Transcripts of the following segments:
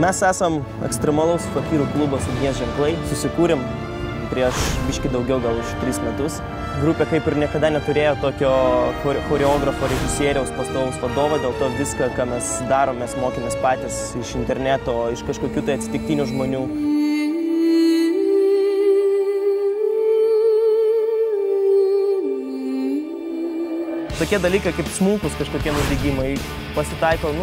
Mes esam ekstremalaus fakyrų klubas Ugnies ženklai. Susikūrėm prieš biškį daugiau, gal už 3 metus. Grupė kaip ir niekada neturėjo tokio choreografo, režisieriaus, pastovaus vadovo, dėl to viską, ką mes darom, mes mokėmės patys iš interneto, iš kažkokių tai atsitiktinių žmonių. Tokie dalykai kaip smulkus kažkokie nudegimai pasitaiko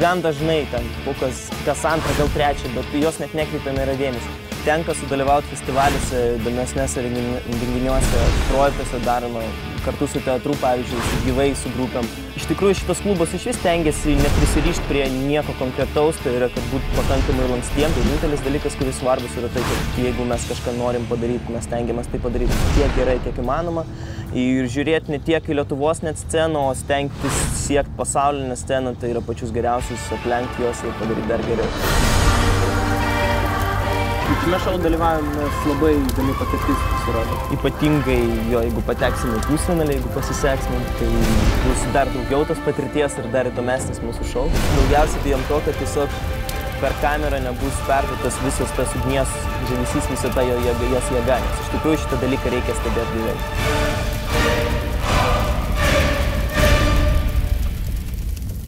gan dažnai, ten kas antrą, gal trečią, bet jos net nekreipiame yra dėmesį. Tenka sudalyvauti festivaliuose, įdomesnėse renginiuose, projektuose daroma kartu su teatru, pavyzdžiui, su gyvai, su grupėm. Iš tikrųjų, šitas klubas iš vis stengiasi neprisirišti prie nieko konkretaus, tai yra, kad būtų pakankamai lankstiem. Tai vienintelis dalykas, kuris svarbus, yra tai, kad jeigu mes kažką norim padaryti, mes stengiamės tai padaryti tiek gerai, kiek įmanoma. Ir žiūrėti ne tiek į Lietuvos net sceną, o stengtis siekti pasaulinę sceną, tai yra pačius geriausius, aplenkti juos ir padaryti dar geriau. Šiame šou dalyvavimas labai įdomi patirtis pasirodo. Ypatingai jeigu pateksime į pusfinalį, jeigu pasiseksime, tai bus dar daugiau tos patirties ir dar įdomesnis mūsų šou. Daugiausiai bijom to, kad tiesiog per kamerą nebus perduotas visas tas ugnies žavesys, visa ta jos jėga, nes iš tikrųjų šitą dalyką reikia stebėti gyvai.